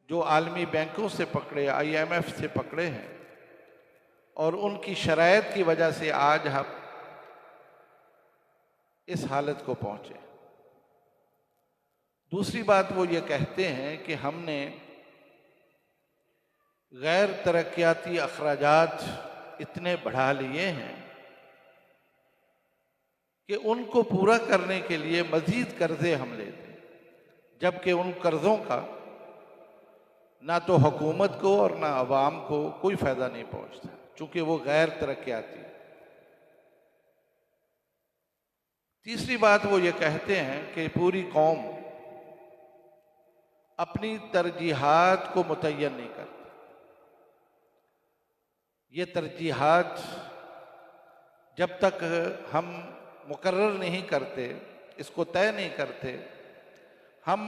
जो आलमी बैंकों से पकड़े, IMF से पकड़े हैं, और उनकी शराइत की वजह से आज हम इस हालत को पहुंचे। दूसरी बात वो ये कहते हैं कि हमने गैर तरक्याती अखराजात इतने बढ़ा लिए हैं कि उनको पूरा करने के लिए मजीद कर्जे हम लेते हैं, जबकि उन कर्जों का ना तो हुकूमत को और ना अवाम को कोई फायदा नहीं पहुंचता, चूंकि वो गैर तरक्याती। तीसरी बात वो ये कहते हैं कि पूरी कौम अपनी तरजीहात को मुतय्यन नहीं करती। ये तरजीहात जब तक हम मुकर्रर नहीं करते, इसको तय नहीं करते, हम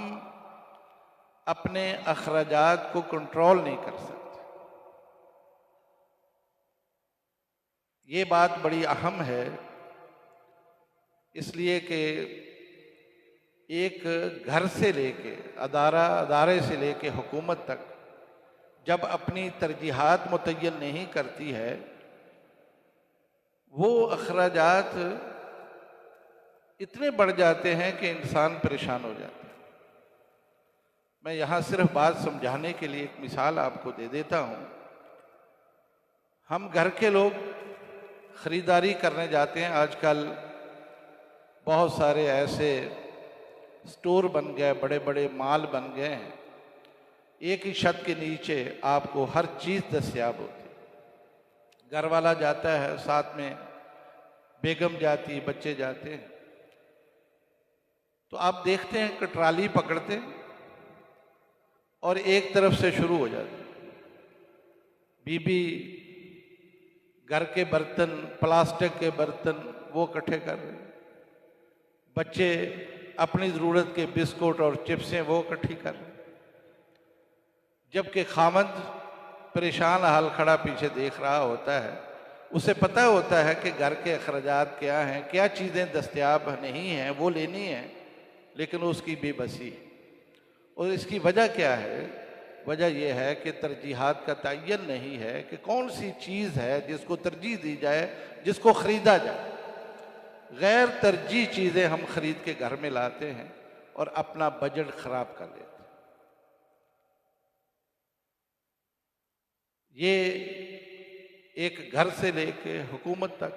अपने अखराजात को कंट्रोल नहीं कर सकते। ये बात बड़ी अहम है, इसलिए कि एक घर से लेके अदारे से लेके हुकूमत तक जब अपनी तरजीहात मुतय्यन नहीं करती है, वो अखराजात इतने बढ़ जाते हैं कि इंसान परेशान हो जाता है। मैं यहाँ सिर्फ बात समझाने के लिए एक मिसाल आपको दे देता हूँ। हम घर के लोग खरीदारी करने जाते हैं, आजकल बहुत सारे ऐसे स्टोर बन गए, बड़े बड़े मॉल बन गए हैं, एक ही छत के नीचे आपको हर चीज़ दस्तयाब होती है। घर वाला जाता है, साथ में बेगम जाती है, बच्चे जाते हैं, तो आप देखते हैं कि ट्राली पकड़ते और एक तरफ से शुरू हो जाती। बीबी घर के बर्तन, प्लास्टिक के बर्तन वो इकट्ठे कर रहे, बच्चे अपनी ज़रूरत के बिस्कुट और चिप्सें वो इकट्ठी कर रहे, जबकि खामद परेशान हाल खड़ा पीछे देख रहा होता है। उसे पता होता है कि घर के अखराजात क्या हैं, क्या चीज़ें दस्तयाब नहीं हैं, वो लेनी है, लेकिन उसकी बेबसी। और इसकी वजह क्या है? वजह यह है कि तरजीहात का तयन नहीं है कि कौन सी चीज़ है जिसको तरजीह दी जाए, जिसको ख़रीदा जाए। गैर तरजीह चीज़ें हम खरीद के घर में लाते हैं और अपना बजट ख़राब कर लेते हैं। ये एक घर से लेके हुकूमत तक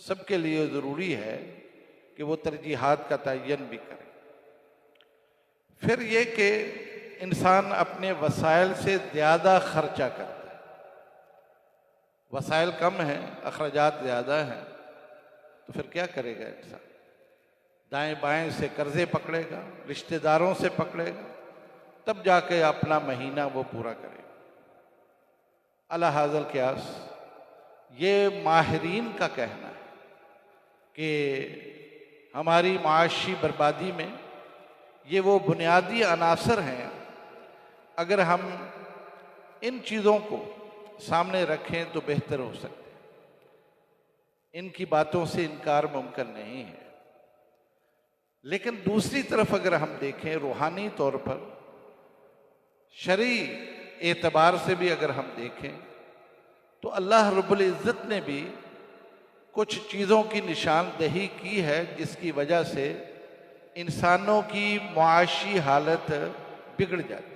सबके लिए ज़रूरी है कि वो तरजीहात का तयन भी करें। फिर ये कि इंसान अपने वसाइल से ज़्यादा खर्चा करता है। वसाइल कम हैं, अखराजात ज़्यादा हैं, तो फिर क्या करेगा इंसान? दाएं बाएं से कर्जे पकड़ेगा, रिश्तेदारों से पकड़ेगा, तब जाके अपना महीना वो पूरा करेगा। अला हाज़ल क़यास, ये माहिरीन का कहना है कि हमारी माशी बर्बादी में ये वो बुनियादी अनासर हैं। अगर हम इन चीज़ों को सामने रखें तो बेहतर हो सकते हैं। इनकी बातों से इनकार मुमकिन नहीं है। लेकिन दूसरी तरफ अगर हम देखें, रूहानी तौर पर, शरई एतबार से भी अगर हम देखें, तो अल्लाह रब्बुल इज़्ज़त ने भी कुछ चीज़ों की निशानदही की है जिसकी वजह से इंसानों की मुआशी हालत बिगड़ जाती,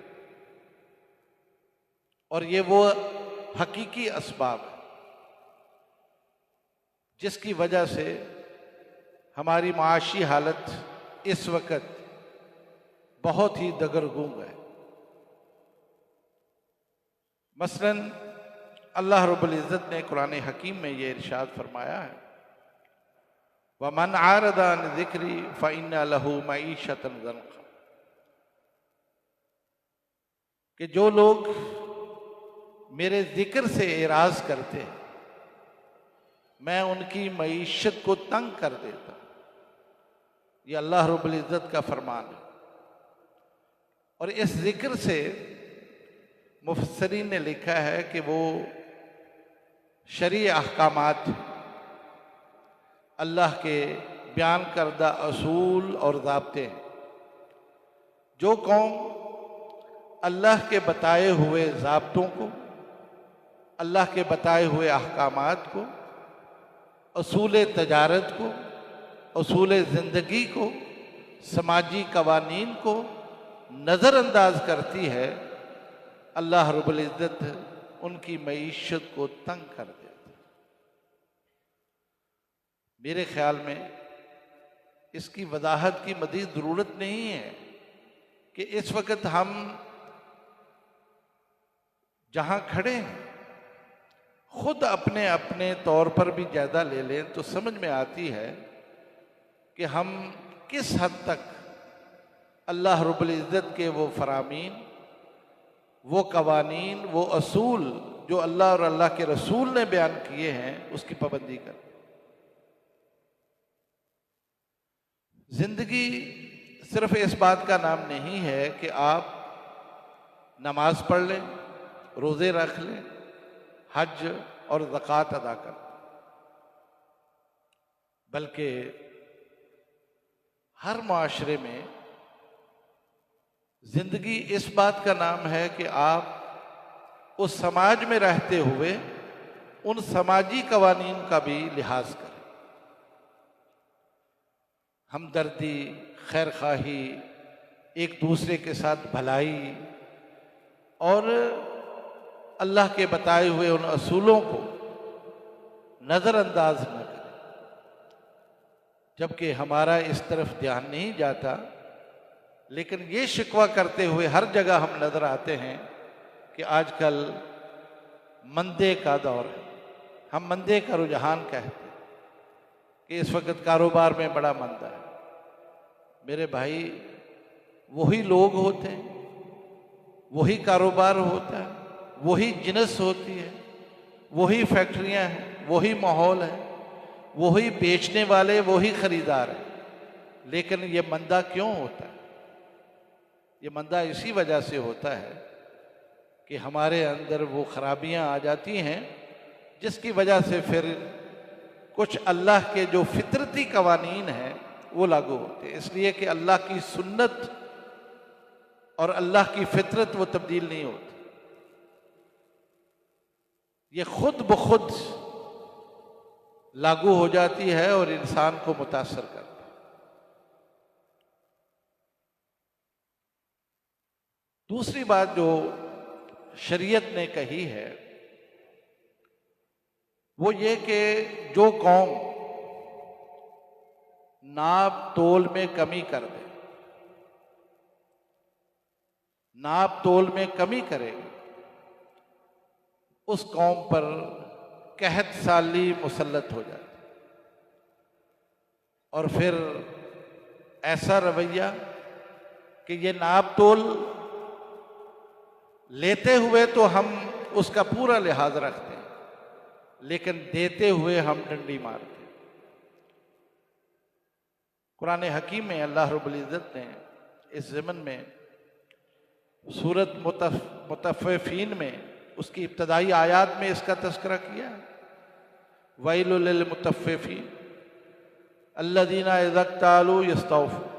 और ये वो हकीकी असबाब है जिसकी वजह से हमारी माशी हालत इस वक्त बहुत ही दगरगूंग है। मसलन अल्लाह रब्बुल इज़्ज़त ने कुरान हकीम में ये इरशाद फरमाया है, वमन आरदा अन ज़िक्री फ़इन्ना लहू मईशतन ज़न्क़ा, कि जो लोग मेरे जिक्र से एराज करते हैं, मैं उनकी मईशत को तंग कर देता हूँ। ये अल्लाह रब्बुल इज़्ज़त का फरमान है। और इस जिक्र से मुफस्सिरीन ने लिखा है कि वो शरई अहकामात, अल्लाह के बयान करदा असूल और ज़ाब्ते हैं। जो कौम अल्लाह के बताए हुए ज़ाब्तों को, अल्लाह के बताए हुए अहकामात को, असूल तजारत को, असूल ज़िंदगी को, समाजी कवानीन को नज़रअंदाज करती है, अल्लाह रब्बुल इज़्ज़त उनकी मईशत को तंग कर देता है। मेरे ख्याल में इसकी वजाहत की मज़ीद ज़रूरत नहीं है कि इस वक्त हम जहां खड़े हैं खुद अपने अपने तौर पर भी जायजा ले लें तो समझ में आती है कि हम किस हद तक अल्लाह रब्बुल इज़्ज़त के वो फरामीन, वो कवानीन, वो असूल जो अल्लाह और अल्लाह के रसूल ने बयान किए हैं उसकी पाबंदी कर। जिंदगी सिर्फ इस बात का नाम नहीं है कि आप नमाज पढ़ लें, रोज़े रख लें, हज और ज़कात अदा कर, बल्कि हर माशरे में जिंदगी इस बात का नाम है कि आप उस समाज में रहते हुए उन समाजी कवानीन का भी लिहाज करें। हमदर्दी, खैर खाही, एक दूसरे के साथ भलाई और अल्लाह के बताए हुए उन असूलों को नज़रअंदाज न करें। जबकि हमारा इस तरफ ध्यान नहीं जाता, लेकिन ये शिकवा करते हुए हर जगह हम नज़र आते हैं कि आजकल मंदे का दौर है। हम मंदे का रुझान कहते हैं कि इस वक्त कारोबार में बड़ा मंदा है। मेरे भाई, वही लोग होते हैं, वही कारोबार होता है, वही जिनस होती है, वही फैक्ट्रियां हैं, वही माहौल है, वही बेचने वाले, वही खरीदार हैं, लेकिन ये मंदा क्यों होता है? ये मंदा इसी वजह से होता है कि हमारे अंदर वो खराबियां आ जाती हैं जिसकी वजह से फिर कुछ अल्लाह के जो फितरती कवानीन हैं वो लागू होते हैं। इसलिए कि अल्लाह की सुन्नत और अल्लाह की फितरत वो तब्दील नहीं होती, ये खुद ब खुद लागू हो जाती है और इंसान को मुतासर करती है। दूसरी बात जो शरीयत ने कही है वो ये कि जो कौम नाप तोल में कमी कर दे, नाप तोल में कमी करेगी, उस कौम पर कहत साली मुसल्लत हो जाती और फिर ऐसा रवैया कि ये नाप तोल लेते हुए तो हम उसका पूरा लिहाज रखते हैं, लेकिन देते हुए हम डंडी मारते हैं। कुरान हकीम में अल्लाह रब्बुल इज़्ज़त ने इस ज़मन में सूरत मुतफ़्फ़िफ़ीन में उसकी इब्तदाई आयात में इसका तज़किरा किया है। वैलुल लिल मुतफ़्फ़िफ़ीन अल्लज़ीना इज़ा क्तालू यस्तौफ़ून,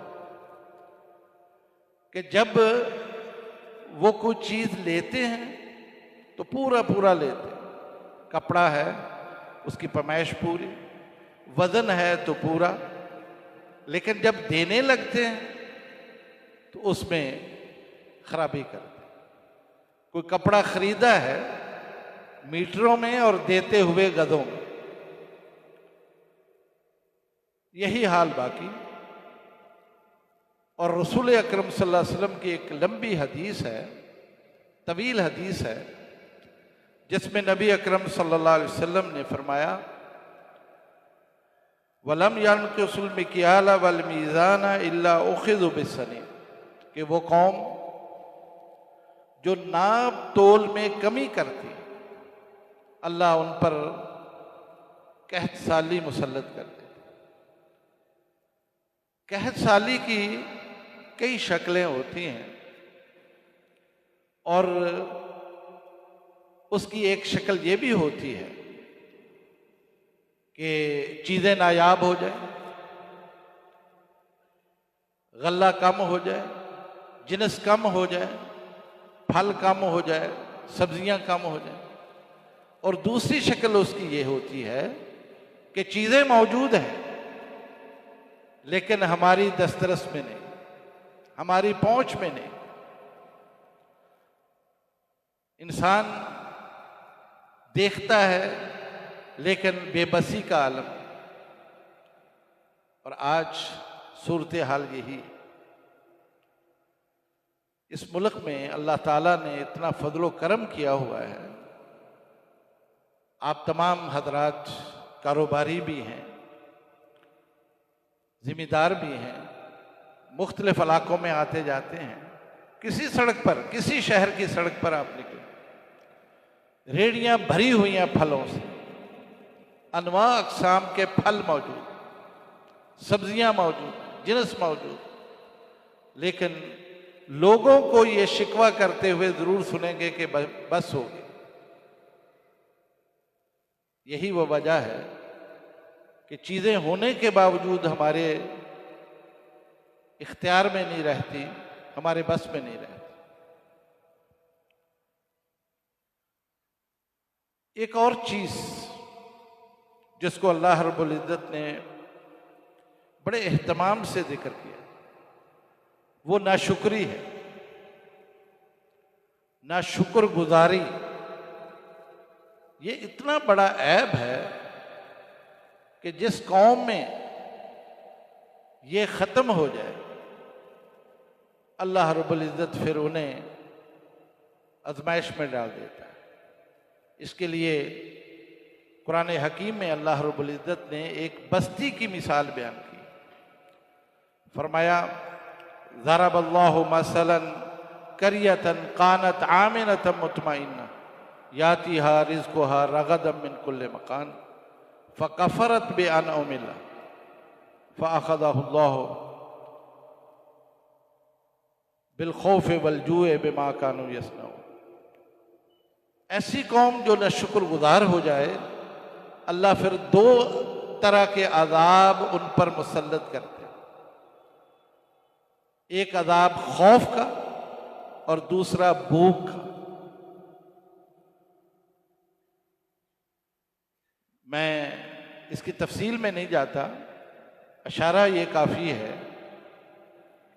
कि जब वो कोई चीज़ लेते हैं तो पूरा पूरा लेते हैं। कपड़ा है उसकी पैमाइश पूरी, वज़न है तो पूरा, लेकिन जब देने लगते हैं तो उसमें खराबी करते हैं। कोई कपड़ा खरीदा है मीटरों में और देते हुए गधों में, यही हाल बाकी। और रसूल अकरम सल्लल्लाहु अलैहि वसल्लम की एक लंबी हदीस है, तवील हदीस है, जिसमें नबी अकरम सल्लल्लाहु अलैहि वसल्लम ने फरमाया वलम यनकुसुल मिक्याल वल मीज़ान इल्ला उखिज़ु बिस्सनीन, कि वो कौम जो नाप तोल में कमी करती अल्लाह उन पर कहत साली मुसल्लत कर देते। कहत साली की कई शक्लें होती हैं और उसकी एक शक्ल ये भी होती है कि चीज़ें नायाब हो जाए, गल्ला कम हो जाए, जिनस कम हो जाए, फल कम हो जाए, सब्जियां कम हो जाए। और दूसरी शक्ल उसकी ये होती है कि चीजें मौजूद हैं लेकिन हमारी दस्तरस में नहीं, हमारी पहुंच में नहीं। इंसान देखता है लेकिन बेबसी का आलम। और आज सूरत हाल यही है। इस मुल्क में अल्लाह ताला ने इतना फजलो करम किया हुआ है। आप तमाम हजरात कारोबारी भी हैं, जिम्मेदार भी हैं, मुख्तलिफ इलाकों में आते जाते हैं। किसी सड़क पर, किसी शहर की सड़क पर आप निकले, रेहड़ियां भरी हुई हैं फलों से, अनवा अक़साम के फल मौजूद, सब्जियां मौजूद, जिन्स मौजूद। लेकिन लोगों को ये शिकवा करते हुए जरूर सुनेंगे कि बस हो गई। यही वो वजह है कि चीजें होने के बावजूद हमारे इख्तियार में नहीं रहती, हमारे बस में नहीं रहती। एक और चीज जिसको अल्लाह रब्बुल इज्जत ने बड़े एहतमाम से जिक्र किया, वो नाशुक्री है, नाशुक्रगुजारी। ये इतना बड़ा ऐब है कि जिस कौम में ये खत्म हो जाए, अल्लाह रब्बुल इज्जत फिर उन्हें आजमाइश में डाल देता है। इसके लिए कुरान हकीम में अल्लाह रब्बुल इज्जत ने एक बस्ती की मिसाल बयान की। फरमाया, ज़रबल्लाहु मसलन करियतन कानत आमिनतन मुतमइन्ना यातिहा रिज़्क़ुहा रगदम मिन कुल्लि मकान फ़कफ़रत बिअनउमिल्लाह फ़अख़ज़हुल्लाहु बिलखौफ़ वलजूअ बिमा कानू यसनऊन। ऐसी कौम जो न शुक्रगुजार हो जाए, अल्लाह फिर दो तरह के अजाब उन पर मुसल्लत करते हैं। एक अजाब खौफ का और दूसरा भूख का। मैं इसकी तफसील में नहीं जाता, इशारा ये काफ़ी है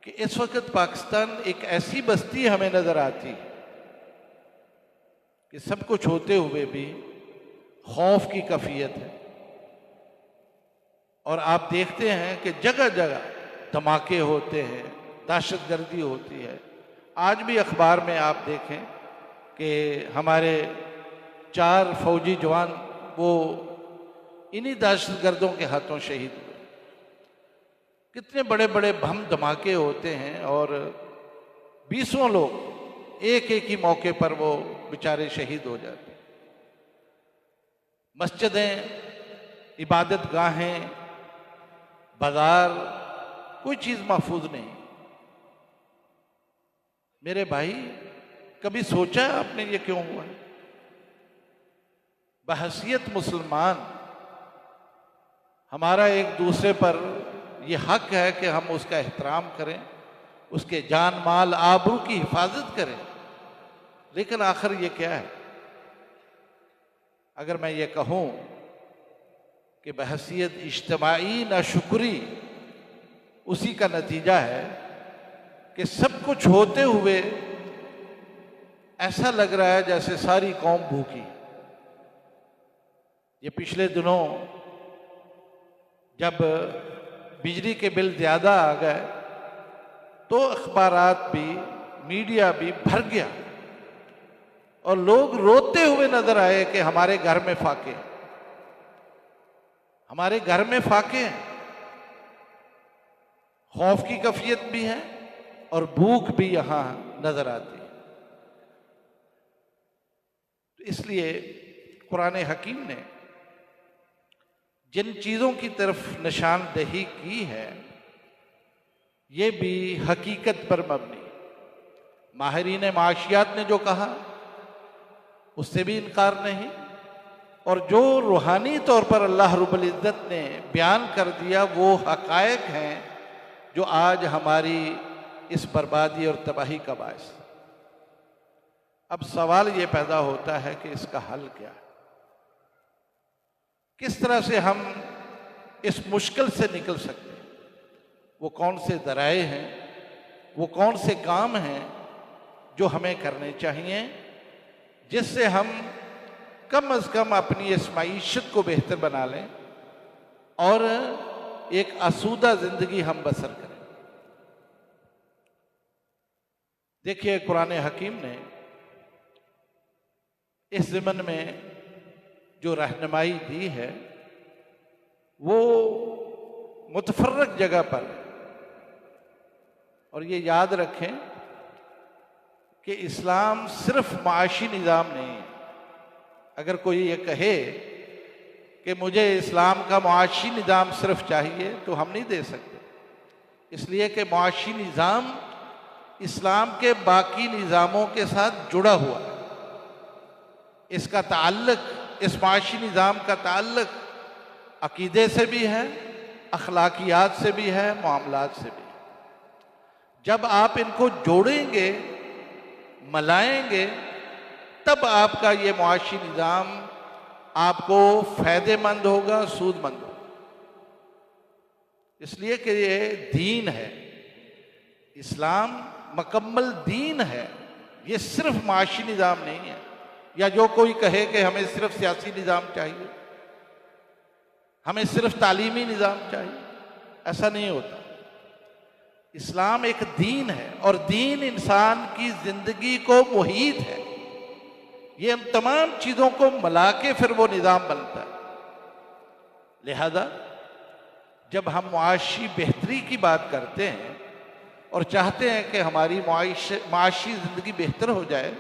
कि इस वक्त पाकिस्तान एक ऐसी बस्ती हमें नज़र आती है कि सब कुछ होते हुए भी खौफ की कैफियत है। और आप देखते हैं कि जगह जगह धमाके होते हैं, दहशतगर्दी होती है। आज भी अखबार में आप देखें कि हमारे 4 फौजी जवान वो इन्हीं दहशतगर्दों के हाथों शहीद हुए। कितने बड़े बड़े बम धमाके होते हैं और 20 लोग एक एक ही मौके पर वो बेचारे शहीद हो जाते हैं। मस्जिदें, इबादत गाहें, बाजार, कोई चीज महफूज नहीं। मेरे भाई, कभी सोचा आपने ये क्यों हुआ? बहैसियत मुसलमान हमारा एक दूसरे पर यह हक है कि हम उसका एहतराम करें, उसके जान माल आबरू की हिफाजत करें। लेकिन आखिर ये क्या है? अगर मैं ये कहूं कि बहैसियत इज्तिमाई नाशुक्री उसी का नतीजा है कि सब कुछ होते हुए ऐसा लग रहा है जैसे सारी कौम भूखी। ये पिछले दिनों जब बिजली के बिल ज्यादा आ गए तो अखबारात भी, मीडिया भी भर गया और लोग रोते हुए नजर आए कि हमारे घर में फाके हैं, हमारे घर में फाके हैं। खौफ की कैफियत भी है और भूख भी यहां नजर आती है। तो इसलिए कुरान हकीम ने जिन चीजों की तरफ निशानदेही की है, ये भी हकीकत पर मबनी। माहिरीन माशियात ने जो कहा उससे भी इनकार नहीं, और जो रूहानी तौर पर अल्लाह रब्बुल इज्जत ने बयान कर दिया वो हकायक हैं जो आज हमारी इस बर्बादी और तबाही का बायस। अब सवाल ये पैदा होता है कि इसका हल क्या है, किस तरह से हम इस मुश्किल से निकल सकते हैं, वो कौन से दराए हैं, वो कौन से काम हैं जो हमें करने चाहिए जिससे हम कम से कम अपनी इस मईशत को बेहतर बना लें और एक आसूदा जिंदगी हम बसर करें। देखिए, कुरान हकीम ने इस ज़मन में जो रहनुमाई दी है वो मुतफर्रक जगह पर, और ये याद रखें कि इस्लाम सिर्फ माशी निज़ाम नहीं है। अगर कोई ये कहे कि मुझे इस्लाम का मुआशी निज़ाम सिर्फ चाहिए तो हम नहीं दे सकते, इसलिए कि मुआशी निज़ाम इस्लाम के बाकी निज़ामों के साथ जुड़ा हुआ है। इसका ताल्लुक, इस मुआशी निज़ाम का ताल्लुक अकीदे से भी है, अखलाकियात से भी है, मामलात से भी है। जब आप इनको जोड़ेंगे, मलाएंगे, तब आपका ये मुआशी निज़ाम आपको फ़ायदेमंद होगा, सूदमंद होगा। इसलिए कि ये दीन है, इस्लाम मुकम्मल दीन है, ये सिर्फ माशी निज़ाम नहीं है। या जो कोई कहे कि हमें सिर्फ सियासी निज़ाम चाहिए, हमें सिर्फ तालीमी निज़ाम चाहिए, ऐसा नहीं होता। इस्लाम एक दीन है और दीन इंसान की ज़िंदगी को मुहीत है। ये हम तमाम चीज़ों को मिला के फिर वो निज़ाम बनता है। लिहाजा जब हम मुआशी बेहतरी की बात करते हैं और चाहते हैं कि हमारी मुआशी ज़िंदगी बेहतर हो जाए,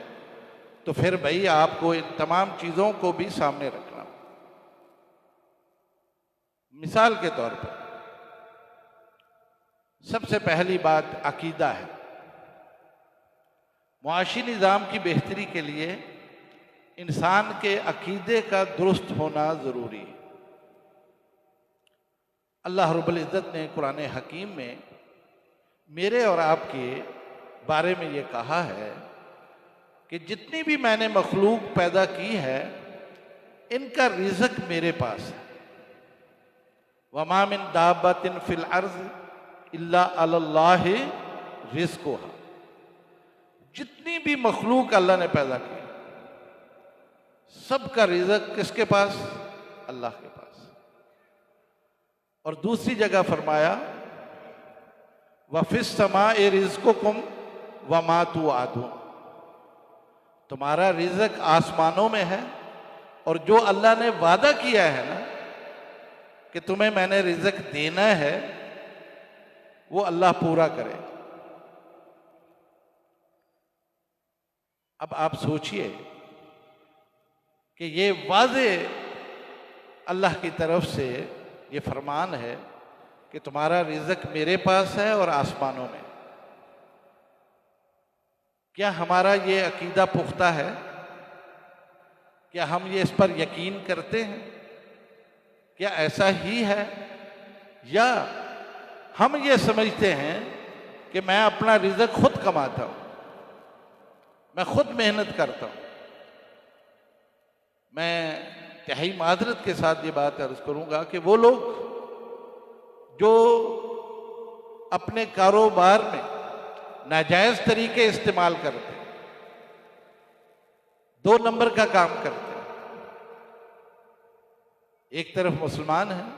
तो फिर भाई आपको इन तमाम चीज़ों को भी सामने रखना। मिसाल के तौर पर सबसे पहली बात अकीदा है। मुआशी निज़ाम की बेहतरी के लिए इंसान के अकीदे का दुरुस्त होना ज़रूरी है। अल्लाह रब्बुल इज़्ज़त ने कुरान हकीम में मेरे और आपके बारे में ये कहा है कि जितनी भी मैंने मखलूक पैदा की है, इनका रिज़्क मेरे पास है। वमा मिन दाब्बतिन फिल अर्ज़ इल्ला अलल्लाहि रिज़्क़ुहा। जितनी भी मखलूक अल्लाह ने पैदा की, सबका रिज़्क किसके पास? अल्लाह के पास। और दूसरी जगह फरमाया वफ़िस समाए रिज़्क़ुकुम वमा तुआदून। तुम्हारा रिज़्क आसमानों में है और जो अल्लाह ने वादा किया है ना कि तुम्हें मैंने रिज़्क देना है, वो अल्लाह पूरा करे। अब आप सोचिए कि ये वाज़े अल्लाह की तरफ से ये फरमान है कि तुम्हारा रिज़्क मेरे पास है और आसमानों में। क्या हमारा ये अकीदा पुख्ता है? क्या हम ये इस पर यकीन करते हैं? क्या ऐसा ही है, या हम ये समझते हैं कि मैं अपना रिज़्क खुद कमाता हूं, मैं खुद मेहनत करता हूं? मैं तहई माजरत के साथ ये बात अर्ज करूंगा कि वो लोग जो अपने कारोबार में नाजायज तरीके इस्तेमाल करते हैं, 2 नंबर का काम करते हैं, एक तरफ मुसलमान हैं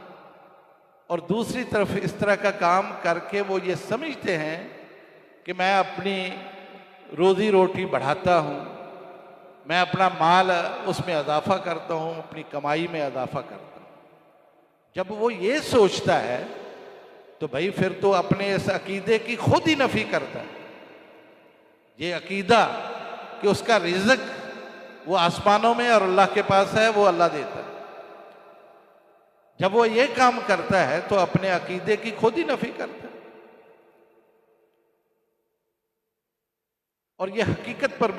और दूसरी तरफ इस तरह का काम करके वो ये समझते हैं कि मैं अपनी रोजी रोटी बढ़ाता हूँ, मैं अपना माल उसमें इजाफा करता हूँ, अपनी कमाई में इजाफा करता हूँ। जब वो ये सोचता है तो भाई फिर तो अपने इस अकीदे की खुद ही नफी करता है। ये अकीदा कि उसका रिज़्क वो आसमानों में और अल्लाह के पास है, वो अल्लाह देता है, जब वो ये काम करता है तो अपने अकीदे की खुद ही नफी करता है। और ये हकीकत पर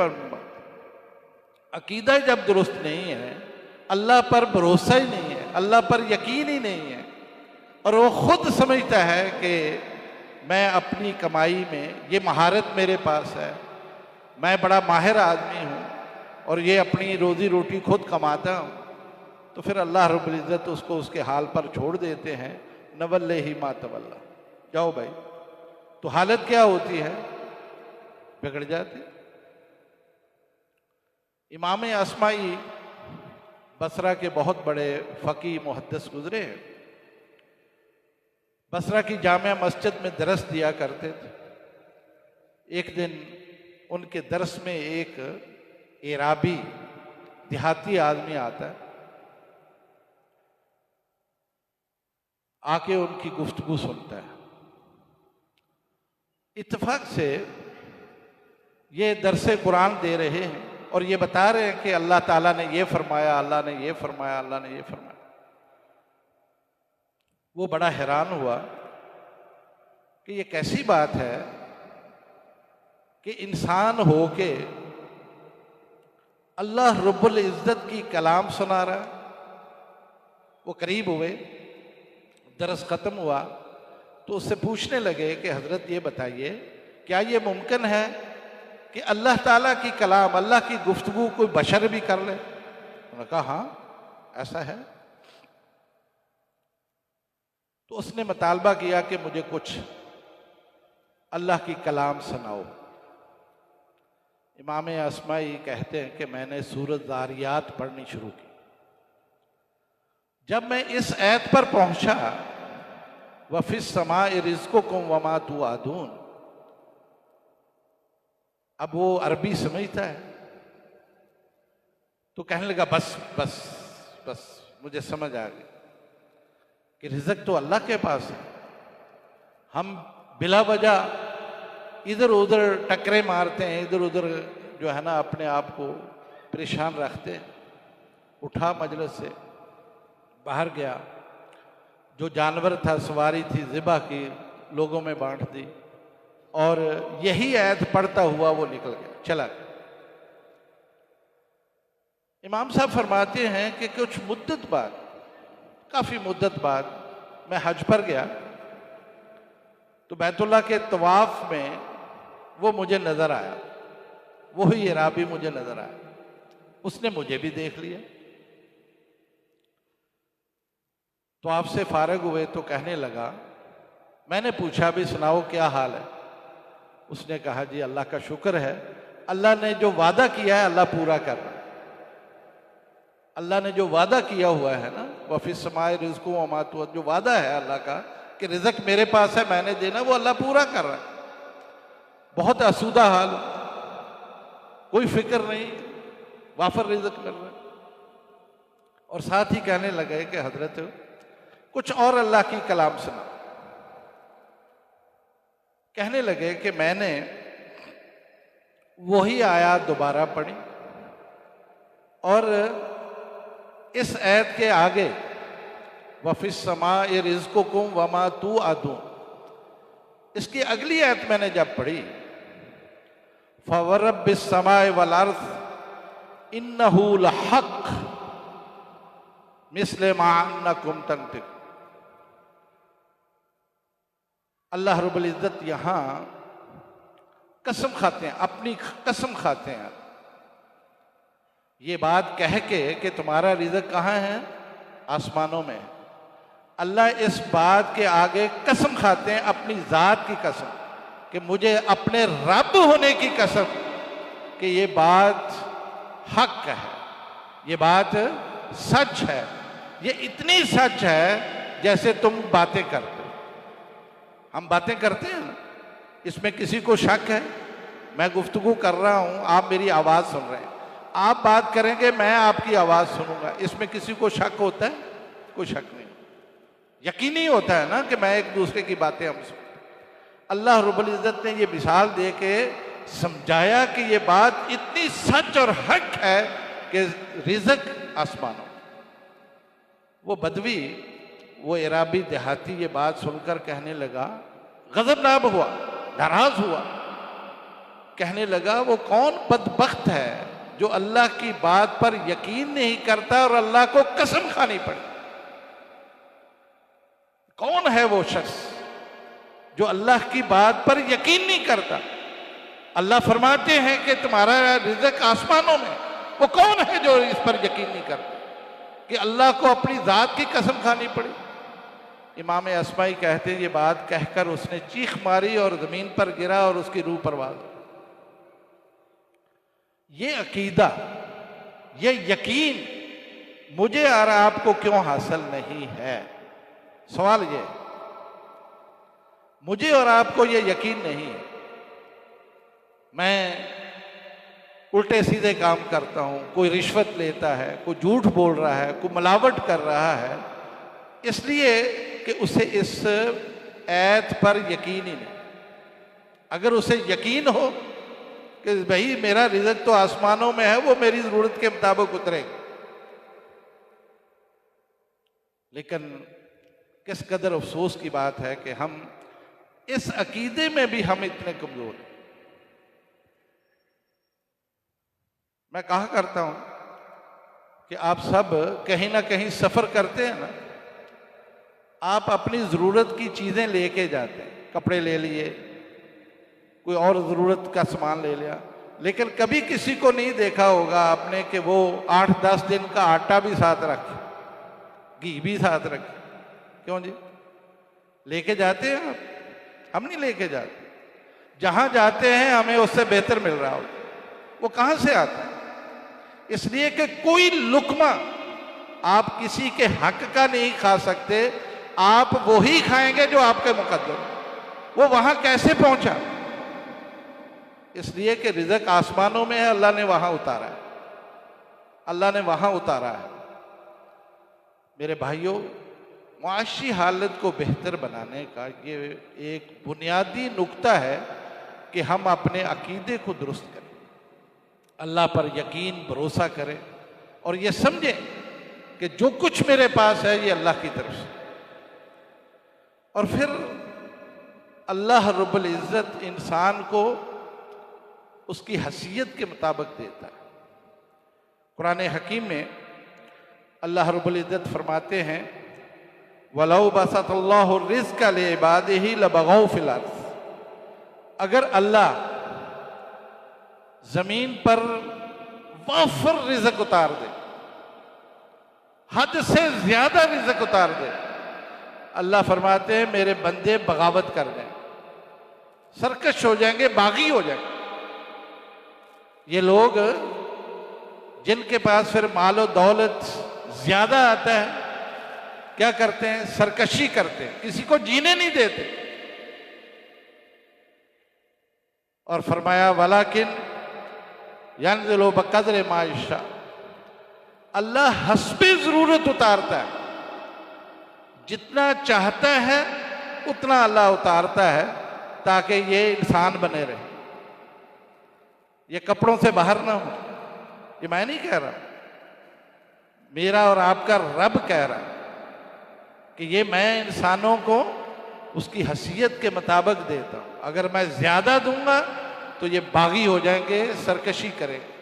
अकीदा जब दुरुस्त नहीं है, अल्लाह पर भरोसा ही नहीं है, अल्लाह पर यकीन ही नहीं है, और वो खुद समझता है कि मैं अपनी कमाई में, ये महारत मेरे पास है, मैं बड़ा माहिर आदमी हूँ, और ये अपनी रोजी रोटी खुद कमाता हूँ, तो फिर अल्लाह रब्बुल इज़्ज़त उसको उसके हाल पर छोड़ देते हैं। नवल्ले ही मा तवल्ला, जाओ भाई। तो हालत क्या होती है, बिगड़ जाती। इमाम अस्माई बसरा के बहुत बड़े फ़क़ी मुहद्दिस गुजरे हैं। बसरा की जामिया मस्जिद में दरस दिया करते थे। एक दिन उनके दरस में एक एराबी देहाती आदमी आता है, आके उनकी गुफ्तगू सुनता है। इत्तेफाक से ये दरसे कुरान दे रहे हैं और ये बता रहे हैं कि अल्लाह ताला ने ये फरमाया, अल्लाह ने ये फरमाया, अल्लाह ने ये फरमाया। वो बड़ा हैरान हुआ कि ये कैसी बात है कि इंसान हो के अल्लाह रब्बुल इज़्ज़त की कलाम सुना रहा है। वो करीब हुए, दरस ख़त्म हुआ तो उससे पूछने लगे कि हज़रत ये बताइए, क्या ये मुमकिन है कि अल्लाह ताला की कलाम, अल्लाह की गुफ्तगू कोई बशर भी कर ले? उन्होंने कहा हाँ ऐसा है। तो उसने मुतालबा किया कि मुझे कुछ अल्लाह की कलाम सुनाओ। इमाम अस्माई कहते हैं कि मैंने सूरत ज़ारियात पढ़नी शुरू की। जब मैं इस आयत पर पहुंचा, वफ़िस समाए रिज़्क़ुकुम वमा तुआदून, अब वो अरबी समझता है तो कहने लगा बस बस बस मुझे समझ आ गई कि रिज़्क़ तो अल्लाह के पास है। हम बिला वजह इधर उधर टकरे मारते हैं, इधर उधर जो है ना अपने आप को परेशान रखते हैं। उठा मजलिस से बाहर गया, जो जानवर था सवारी थी ज़िबा की, लोगों में बांट दी और यही आयत पढ़ता हुआ वो निकल गया, चला गया। इमाम साहब फरमाते हैं कि कुछ मुद्दत बाद, काफ़ी मुद्दत बाद मैं हज पर गया तो बैतुल्लाह के तवाफ में वो मुझे नज़र आया, वही एराबी मुझे नज़र आया। उसने मुझे भी देख लिया तो आपसे फारग हुए तो कहने लगा, मैंने पूछा भी सुनाओ क्या हाल है? उसने कहा जी अल्लाह का शुक्र है, अल्लाह ने जो वादा किया है अल्लाह पूरा कर रहा है। अल्लाह ने जो वादा किया हुआ है ना, वफ़िस समाए रिज़्क़ुकुम वमा तुआदून, जो वादा है अल्लाह का कि रिज़्क़ मेरे पास है, मैंने देना, वो अल्लाह पूरा कर रहा है। बहुत आसूदा हाल, कोई फिक्र नहीं, वाफर रिज़्क़ मिल रहा है। और साथ ही कहने लगे कि हजरत कुछ और अल्लाह की कलाम सुना। कहने लगे कि मैंने वही आयत दोबारा पढ़ी और इस आयत के आगे वफ़िस समाए रिज़्क़ुकुम वमा तुआदून, इसकी अगली आयत मैंने जब पढ़ी, फ़वरब्बिस समाए वल अर्ज़ इन्नहु लहक़ मिस्ले मा अन्नकुम तंतिक़ून। अल्लाह रब्बुल इज़्ज़त यहाँ कसम खाते हैं, अपनी कसम खाते हैं ये बात कह के कि तुम्हारा रिज़्क़ कहाँ है? आसमानों में। अल्लाह इस बात के आगे कसम खाते हैं, अपनी ज़ात की कसम, कि मुझे अपने रब होने की कसम कि ये बात हक है, ये बात सच है। ये इतनी सच है जैसे तुम बातें करते हो। हम बातें करते हैं ना, इसमें किसी को शक है? मैं गुफ्तगू कर रहा हूं, आप मेरी आवाज़ सुन रहे हैं, आप बात करेंगे, मैं आपकी आवाज़ सुनूंगा, इसमें किसी को शक होता है? कोई शक नहीं। यकीनी होता है ना कि मैं एक दूसरे की बातें हम सुनते। अल्लाह रब्बुल इज़्ज़त ने ये मिसाल दे के समझाया कि ये बात इतनी सच और हक है कि रिज़्क़ आसमानों। वो बदवी, वो इराबी देहाती ये बात सुनकर कहने लगा, गज़बनाब हुआ, नाराज हुआ, कहने लगा वो कौन बदबख्त है जो अल्लाह की बात पर यकीन नहीं करता और अल्लाह को कसम खानी पड़ी? कौन है वो शख्स जो अल्लाह की बात पर यकीन नहीं करता? अल्लाह फरमाते हैं कि तुम्हारा रिज़्क़ आसमानों में, वो कौन है जो इस पर यकीन नहीं करता कि अल्लाह को अपनी जात की कसम खानी पड़ी। इमाम अस्माई कहते हैं, ये बात कहकर उसने चीख मारी और जमीन पर गिरा और उसकी रूह परवाज। ये अकीदा, ये यकीन मुझे और आपको क्यों हासिल नहीं है? सवाल ये, मुझे और आपको ये यकीन नहीं है। मैं उल्टे सीधे काम करता हूं, कोई रिश्वत लेता है, कोई झूठ बोल रहा है, कोई मिलावट कर रहा है, इसलिए कि उसे इस ऐत पर यकीन ही नहीं। अगर उसे यकीन हो कि भाई मेरा रिज़्क तो आसमानों में है, वो मेरी जरूरत के मुताबिक उतरेगा। लेकिन किस कदर अफसोस की बात है कि हम इस अकीदे में भी हम इतने कमजोर हैं। मैं कहा करता हूं कि आप सब कहीं ना कहीं सफर करते हैं ना, आप अपनी जरूरत की चीजें लेके जाते हैं, कपड़े ले लिए, कोई और जरूरत का सामान ले लिया, लेकिन कभी किसी को नहीं देखा होगा आपने कि वो 8-10 दिन का आटा भी साथ रखे, घी भी साथ रखे। क्यों जी? लेके जाते हैं आप? हम नहीं लेके जाते। जहां जाते हैं हमें उससे बेहतर मिल रहा हो, वो कहां से आता है? इसलिए कि कोई लुकमा आप किसी के हक का नहीं खा सकते, आप वही खाएंगे जो आपके मुकद्दर। वो वहां कैसे पहुंचा? इसलिए कि रिज़्क आसमानों में है, अल्लाह ने वहां उतारा है, अल्लाह ने वहां उतारा है। मेरे भाइयों, मुआशी हालत को बेहतर बनाने का ये एक बुनियादी नुक्ता है कि हम अपने अकीदे को दुरुस्त करें, अल्लाह पर यकीन भरोसा करें और ये समझें कि जो कुछ मेरे पास है ये अल्लाह की तरफ से। और फिर अल्लाह रब्बुल इज़्ज़त इंसान को उसकी हैसियत के मुताबिक देता है। कुरान हकीम में अल्लाह रब्बुल इज़्ज़त फरमाते हैं, वलौ बसतल्लाहु रिज़्क़ लिइबादिही लबगौ फिल अर्ज़। अगर अल्लाह जमीन पर वाफर रिज़्क़ उतार दे, हद से ज्यादा रिज़्क़ उतार दे, अल्लाह फरमाते हैं मेरे बंदे बगावत कर दें, सरकश हो जाएंगे, बागी हो जाएंगे। ये लोग जिनके पास फिर मालो दौलत ज्यादा आता है, क्या करते हैं? सरकशी करते हैं, किसी को जीने नहीं देते। और फरमाया वलाकिन यंज़िलु बक़द्रि मा यशा, अल्लाह हस्बे जरूरत उतारता है, जितना चाहता है उतना अल्लाह उतारता है ताकि ये इंसान बने रहे, ये कपड़ों से बाहर ना हो। ये मैं नहीं कह रहा, मेरा और आपका रब कह रहा है कि ये मैं इंसानों को उसकी हैसियत के मुताबिक देता हूं। अगर मैं ज्यादा दूंगा तो ये बागी हो जाएंगे, सरकशी करेंगे।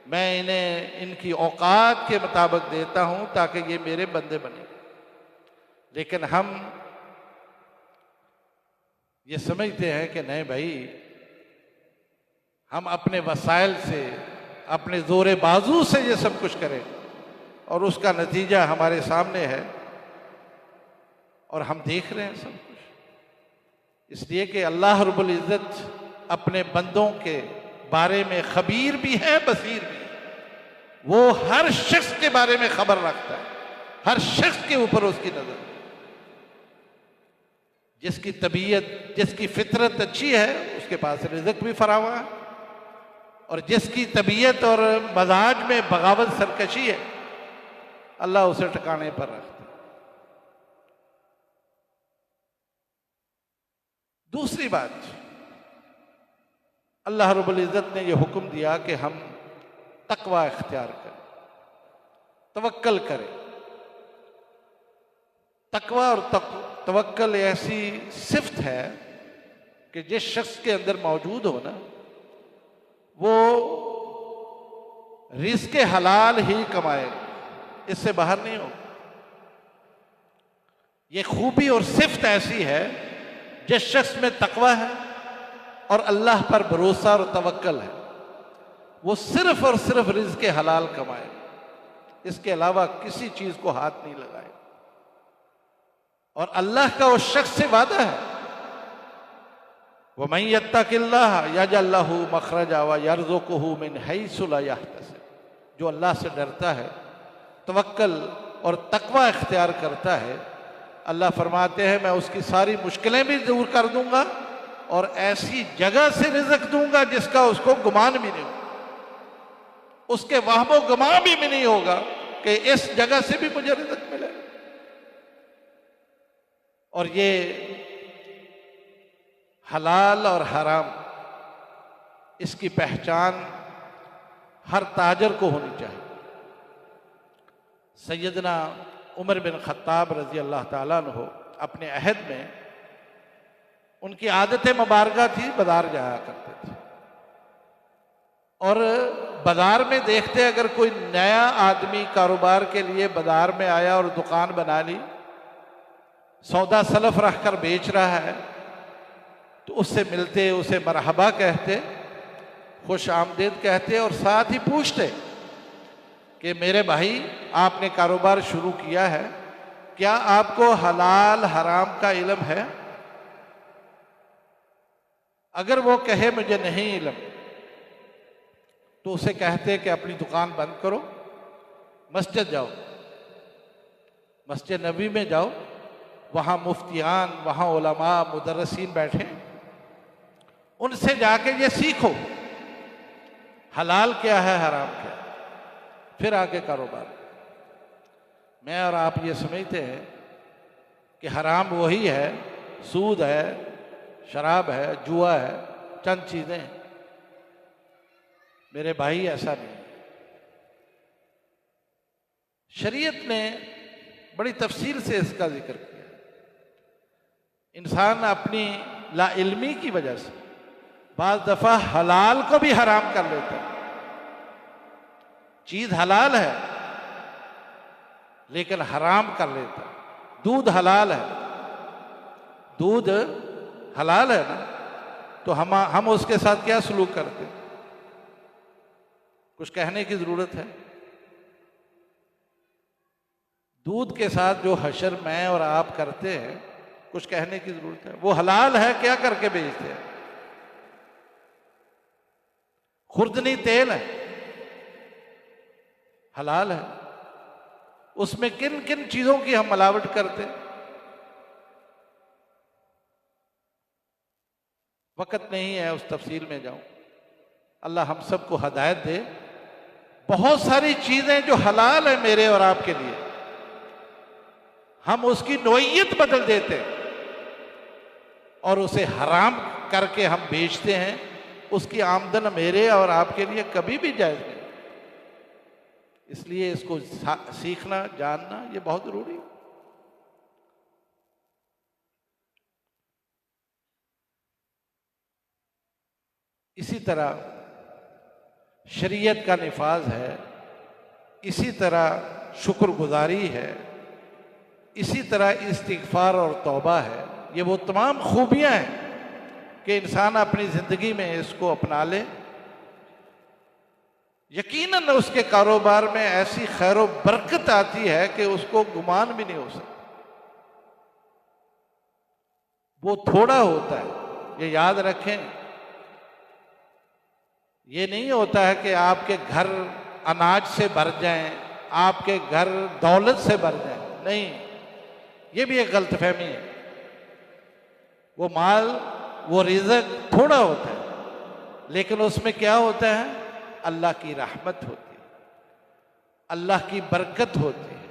मैं इन्हें इनकी औकात के मुताबिक देता हूं ताकि ये मेरे बंदे बने। लेकिन हम ये समझते हैं कि नहीं भाई, हम अपने वसाइल से, अपने जोरे बाजू से ये सब कुछ करें और उसका नतीजा हमारे सामने है और हम देख रहे हैं सब कुछ। इसलिए कि अल्लाह रब्बुल इज़्ज़त अपने बंदों के बारे में खबीर भी है, बसीर भी है। वो हर शख्स के बारे में खबर रखता है, हर शख्स के ऊपर उसकी नजर। जिसकी तबीयत, जिसकी फितरत अच्छी है उसके पास रिज़्क़ भी फरावा है, और जिसकी तबीयत और मजाज में बगावत, सरकशी है, अल्लाह उसे ठिकाने पर रखता है। दूसरी बात, अल्लाह रब्बुल इज़्ज़त ने यह हुक्म दिया कि हम तकवा इख्तियार करें, तवक्कल करें। तकवा और तवक्कल ऐसी सिफ्त है कि जिस शख्स के अंदर मौजूद हो ना, वो रिज़्क़ हलाल ही कमाएगा, इससे बाहर नहीं हो। ये खूबी और सिफ्त ऐसी है, जिस शख्स में तकवा है और अल्लाह पर भरोसा और तवक्कल है, वो सिर्फ और सिर्फ रिज़्क़ हलाल कमाए, इसके अलावा किसी चीज को हाथ नहीं लगाए। और अल्लाह का उस शख्स से वादा है, वमन यत्तकिल्लाह यजअल लहू मखरजा व यरज़ुक़हू मिन हैसु ला यहतसिब। जो अल्लाह से डरता है, तवक्कल और तकवा इख्तियार करता है, अल्लाह फरमाते हैं मैं उसकी सारी मुश्किलें भी दूर कर दूंगा और ऐसी जगह से रिज़्क़ दूंगा जिसका उसको गुमान भी नहीं होगा, उसके वहमो गुमान भी नहीं होगा कि इस जगह से भी मुझे रिज़्क़ मिले। और ये हलाल और हराम, इसकी पहचान हर ताजर को होनी चाहिए। सैयदना उमर बिन खत्ताब रजी अल्लाह ताला अन्हु अपने अहद में उनकी आदत मुबारका थी, बाजार जाया करते थे और बाजार में देखते अगर कोई नया आदमी कारोबार के लिए बाजार में आया और दुकान बना ली, सौदा सलफ रख कर बेच रहा है, तो उससे मिलते, उसे मरहबा कहते, खुश आमदीद कहते और साथ ही पूछते कि मेरे भाई आपने कारोबार शुरू किया है, क्या आपको हलाल हराम का इल्म है? अगर वो कहे मुझे नहीं इल्म, तो उसे कहते कि अपनी दुकान बंद करो, मस्जिद जाओ, मस्जिद नबी में जाओ, वहाँ मुफ्तियान, वहाँ उलमा मुदर्रिसीन बैठे, उनसे जाके ये सीखो हलाल क्या है हराम क्या है, फिर आगे कारोबार। मैं और आप ये समझते हैं कि हराम वही है, सूद है, शराब है, जुआ है, चंद चीजें हैं। मेरे भाई ऐसा नहीं। शरीयत ने बड़ी तफसील से इसका जिक्र किया। इंसान अपनी लाइल्मी की वजह से बाज दफा हलाल को भी हराम कर लेता है। चीज हलाल है लेकिन हराम कर लेता है। दूध हलाल है, दूध हलाल है ना, तो हम उसके साथ क्या सलूक करते हैं? कुछ कहने की जरूरत है? दूध के साथ जो हशर मैं और आप करते हैं, कुछ कहने की जरूरत है? वो हलाल है, क्या करके बेचते हैं? खुर्दनी तेल है, हलाल है, उसमें किन किन चीजों की हम मिलावट करते हैं? वक्त नहीं है उस तफसील में जाऊं। अल्लाह हम सबको हदायत दे। बहुत सारी चीजें जो हलाल है मेरे और आपके लिए, हम उसकी नोयत बदल देते हैं और उसे हराम करके हम बेचते हैं। उसकी आमदन मेरे और आपके लिए कभी भी जायज नहीं। इसलिए इसको सीखना, जानना ये बहुत जरूरी है। इसी तरह शरीयत का निफाज है, इसी तरह शुक्रगुजारी है, इसी तरह इस्तिगफार और तौबा है। ये वो तमाम खूबियां हैं कि इंसान अपनी जिंदगी में इसको अपना ले। यकीनन उसके कारोबार में ऐसी खैर व बरकत आती है कि उसको गुमान भी नहीं हो सकता। वो थोड़ा होता है, ये याद रखें। ये नहीं होता है कि आपके घर अनाज से भर जाएं, आपके घर दौलत से भर जाएं। नहीं, ये भी एक गलतफहमी है। वो माल, वो रिज़्क़ थोड़ा होता है, लेकिन उसमें क्या होता है? अल्लाह की रहमत होती है, अल्लाह की बरकत होती है,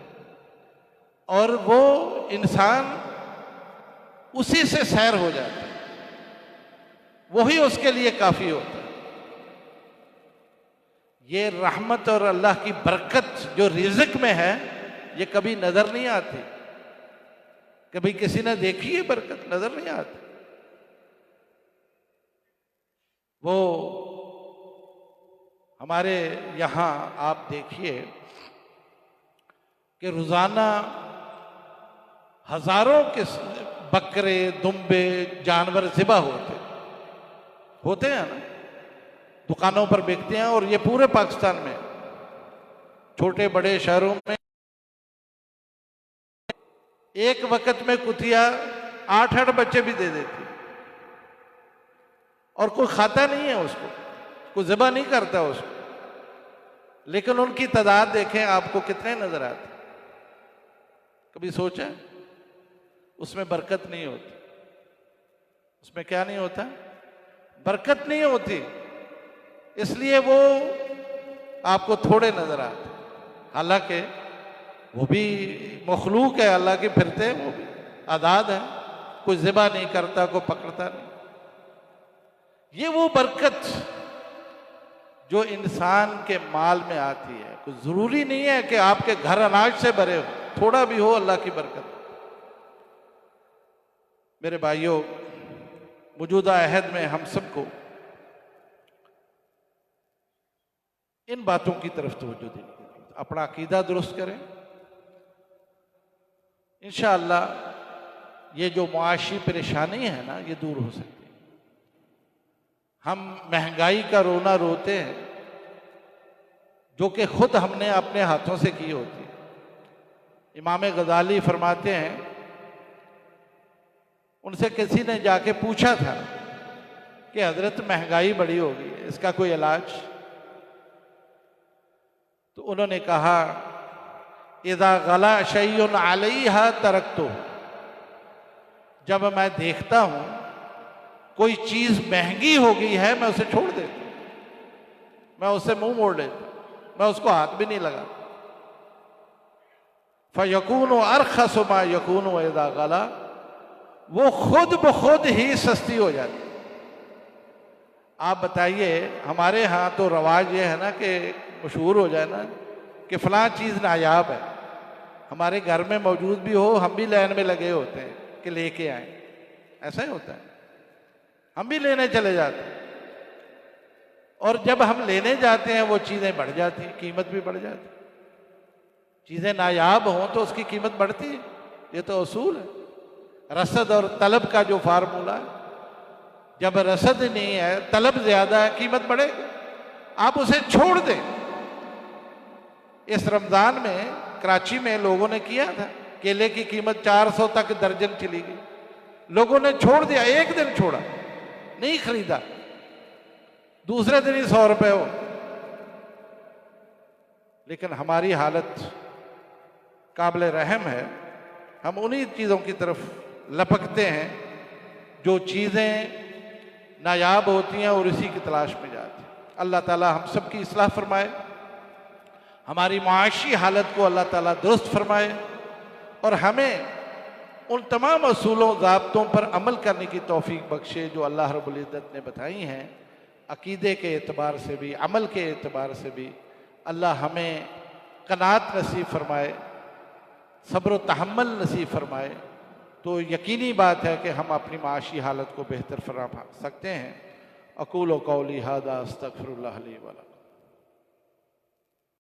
और वो इंसान उसी से सैर हो जाता है, वही उसके लिए काफी होता है। ये रहमत और अल्लाह की बरकत जो रिज़्क़ में है, ये कभी नजर नहीं आती। कभी किसी ने देखी है बरकत? नजर नहीं आती। वो हमारे यहाँ आप देखिए कि रोजाना हजारों के बकरे, दुम्बे, जानवर ज़िबा होते हैं ना। दुकानों पर बिकते हैं, और ये पूरे पाकिस्तान में छोटे बड़े शहरों में एक वक्त में कुतिया 8-8 बच्चे भी दे देती, और कोई खाता नहीं है उसको, कोई ज़िबा नहीं करता उसको, लेकिन उनकी तादाद देखें आपको कितने नजर आते। कभी सोचा? उसमें बरकत नहीं होती। उसमें क्या नहीं होता? बरकत नहीं होती, इसलिए वो आपको थोड़े नजर आते। हालांकि वो भी मखलूक है अल्लाह के, फिरते वो भी आदाद है, कोई ज़िबा नहीं करता, कोई पकड़ता नहीं। ये वो बरकत जो इंसान के माल में आती है। कुछ जरूरी नहीं है कि आपके घर अनाज से भरे हो, थोड़ा भी हो अल्लाह की बरकत। मेरे भाइयों, मौजूदा अहद में हम सबको इन बातों की तरफ तवज्जो देनी चाहिए। अपना अकीदा दुरुस्त करें, इंशाअल्लाह ये जो मुआशी परेशानी है ना, ये दूर हो सकती है। हम महंगाई का रोना रोते हैं जो कि खुद हमने अपने हाथों से की होती है। इमाम गजाली फरमाते हैं, उनसे किसी ने जाके पूछा था कि हजरत महंगाई बड़ी हो गई है, इसका कोई इलाज? तो उन्होंने कहा, इज़ा गला शैउन अलैहा तरक्तु, जब मैं देखता हूं कोई चीज महंगी हो गई है, मैं उसे छोड़ देता हूं, मैं उससे मुंह मोड़ लेता हूं, मैं उसको हाथ भी नहीं लगाता। फयकूनु अरखस मा यकूनु इज़ा गला, वो खुद ब खुद ही सस्ती हो जाती। आप बताइए, हमारे यहाँ तो रवाज ये है ना कि मशहूर हो जाए ना कि फलां चीज़ नायाब है, हमारे घर में मौजूद भी हो, हम भी लाइन में लगे होते हैं कि लेके आए। ऐसा ही होता है, हम भी लेने चले जाते हैं, और जब हम लेने जाते हैं वो चीज़ें बढ़ जाती हैं, कीमत भी बढ़ जाती है। चीज़ें नायाब हों तो उसकी कीमत बढ़ती है, ये तो असूल है। रसद और तलब का जो फार्मूला है, जब रसद नहीं है, तलब ज्यादा है, कीमत बढ़ेगी। आप उसे छोड़ दें। इस रमजान में कराची में लोगों ने किया था, केले की कीमत 400 तक दर्जन चली गई, लोगों ने छोड़ दिया, एक दिन छोड़ा, नहीं खरीदा, दूसरे दिन ही 100 रुपए हो। लेकिन हमारी हालत काबिल रहम है, हम उन्हीं चीज़ों की तरफ लपकते हैं जो चीज़ें नायाब होती हैं और इसी की तलाश में जाती हैं। अल्लाह ताला हम सब की इस्लाह फरमाए, हमारी मुआशी हालत को अल्लाह ताला दुरुस्त फरमाए, और हमें उन तमाम असूलों ज़ाब्तों पर अमल करने की तौफीक बख्शे जो अल्लाह रब्बुल इज़्ज़त ने बताई हैं। अकीदे के एतबार से भी, अमल के एतबार से भी अल्लाह हमें कनात नसीब फरमाए, सब्र व तहम्मुल नसीब फरमाए। तो यकीनी बात है कि हम अपनी माशी हालत को बेहतर फरमा सकते हैं। अक़ूलु क़ौली हाज़ा अस्तग़फ़िरुल्लाह ली व लकुम।